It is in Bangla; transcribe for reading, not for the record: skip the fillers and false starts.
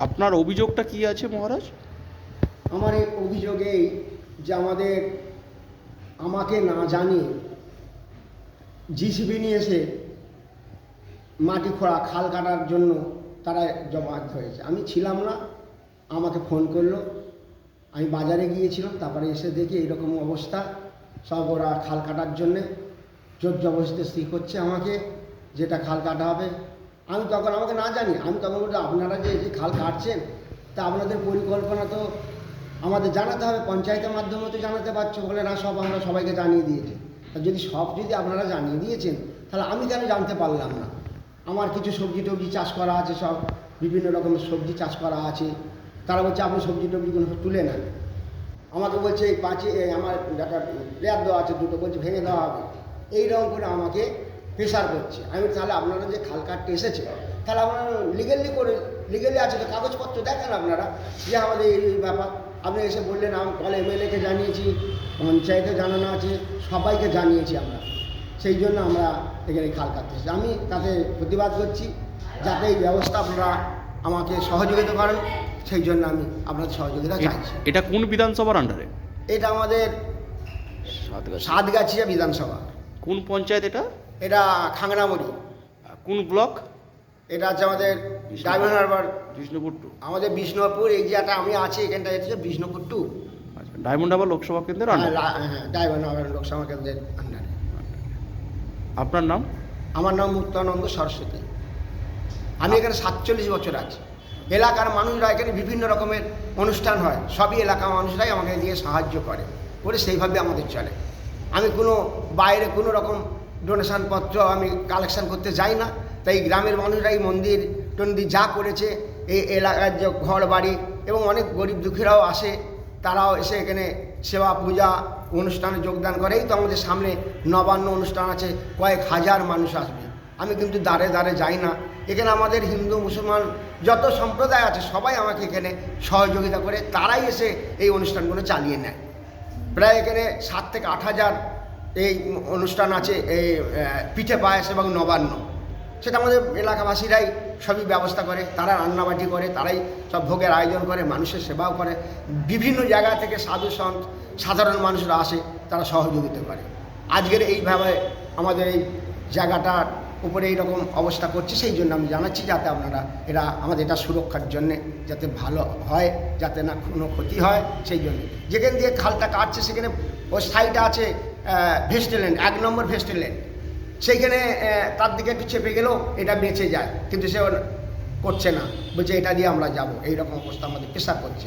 আপনার অভিযোগটা কি আছে মহারাজ? আমার এই অভিযোগে যে আমাকে না জানিয়ে জিসিবি নিয়ে এসে মাটি খোঁড়া খাল কাটার জন্য তারা জমায়েত হয়েছে। আমি ছিলাম না, আমাকে ফোন করলো, আমি বাজারে গিয়েছিলাম, তারপরে এসে দেখি এইরকম অবস্থা, সব ওরা খাল কাটার জন্যে জোর জবরদস্তি করছে আমাকে, যেটা খাল কাটা হবে। আমি তখন আমাকে না জানি, আমি তখন বলছি আপনারা যে খাল কাটছেন তা আপনাদের পরিকল্পনা তো আমাদের জানাতে হবে, পঞ্চায়েতের মাধ্যমে তো জানাতে পারছো। বলে না, সব আমরা সবাইকে জানিয়ে দিয়েছি। তা যদি আপনারা জানিয়ে দিয়েছেন তাহলে আমি কেন জানতে পারলাম না? আমার কিছু সবজি টবজি চাষ করা আছে, সব বিভিন্ন রকমের সবজি চাষ করা আছে। তারা বলছে আপনি সবজি টবজিগুলো তুলে নেন। আমাকে বলছে এই আমার একটা রেয়ার দেওয়া আছে দুটো, বলছে ভেঙে দেওয়া হবে। এইরকম করে আমাকে প্রেশার করছে। আমি তাহলে আপনারা যে খাল কাটতে এসেছে, তাহলে আপনারা লিগেলি আছে তো, কাগজপত্র দেখেন আপনারা যে আমাদের এই ব্যাপার। আপনি এসে বললেন আমি কল এমএলএকে জানিয়েছি, পঞ্চায়েতে জানানো আছে, সবাইকে জানিয়েছি আমরা। সেই জন্য আমরা এখানে খাল কাটতেছি। আমি তাতে প্রতিবাদ করছি, যাতে এই ব্যবস্থা আপনারা আমাকে সহযোগিতা করেন, সেই জন্য আমি আপনাদের সহযোগিতা চাইছি। এটা কোন বিধানসভার আন্ডারে? এটা আমাদের সাতগাছিয়া বিধানসভা। কোন পঞ্চায়েত এটা? এটা খাংরামড়ি। কোন ব্লক? এটা আছে আমাদের ডায়মন্ড হারবার, বিষ্ণুপুর টু। আমাদের বিষ্ণুপুর, এই যেটা আমি আছি এখানটা হচ্ছে বিষ্ণুপুর টু। আচ্ছা, ডায়মন্ড হারবার লোকসভা কেন্দ্রের আন্ডারে? হ্যাঁ, ডায়মন্ড হারবার লোকসভা কেন্দ্রের আন্ডারে। আপনার নাম? আমার নাম মুক্তানন্দ সরস্বতী। আমি এখানে 47 বছর আছি। এলাকার মানুষরা এখানে বিভিন্ন রকমের অনুষ্ঠান হয়, সবই এলাকার মানুষরাই আমাকে দিয়ে সাহায্য করে সেইভাবে আমাদের চলে। আমি কোনো বাইরে কোনো রকম ডোনেশন পত্র আমি কালেকশন করতে যাই না। তাই গ্রামের মানুষরাই মন্দির টন্দির যা করেছে, এই এলাকার যে ঘর বাড়ি এবং অনেক গরিব দুঃখীরাও আসে, তারাও এসে এখানে সেবা পূজা অনুষ্ঠানে যোগদান করে। এই তো আমাদের সামনে নবান্ন অনুষ্ঠান আছে, কয়েক হাজার মানুষ আসবে। আমি কিন্তু দাঁড়ে দাঁড়ে যাই না। এখানে আমাদের হিন্দু মুসলমান যত সম্প্রদায় আছে সবাই আমাকে এখানে সহযোগিতা করে, তারাই এসে এই অনুষ্ঠানগুলো চালিয়ে নেয়। প্রায় এখানে 7 থেকে 8 হাজার এই অনুষ্ঠান আছে, এই পিঠে পায়েস এবং নবান্ন, সেটা আমাদের এলাকাবাসীরাই সবই ব্যবস্থা করে, তারা রান্নাবাটি করে, তারাই সব ভোগের আয়োজন করে, মানুষের সেবাও করে। বিভিন্ন জায়গা থেকে সাধু সন্ত সাধারণ মানুষরা আসে, তারা সহযোগিতা করে। আজকের এইভাবে আমাদের এই জায়গাটার উপরে এইরকম অবস্থা করছে, সেই জন্য আমি জানাচ্ছি যাতে আপনারা আমাদের এটা সুরক্ষার জন্যে যাতে ভালো হয়, যাতে না কোনো ক্ষতি হয়, সেই জন্য। যেখান দিয়ে খালটা কাটছে সেখানে ওই সাইডে আছে ভেস্টেল্যান্ড, 1 নম্বর ভেস্টেল্যান্ড, সেইখানে তার দিকে একটু চেপে গেলেও এটা বেঁচে যায়, কিন্তু সে করছে না, বলছে এটা দিয়ে আমরা যাব। এইরকম অবস্থা আমাদের প্রেশার করছে।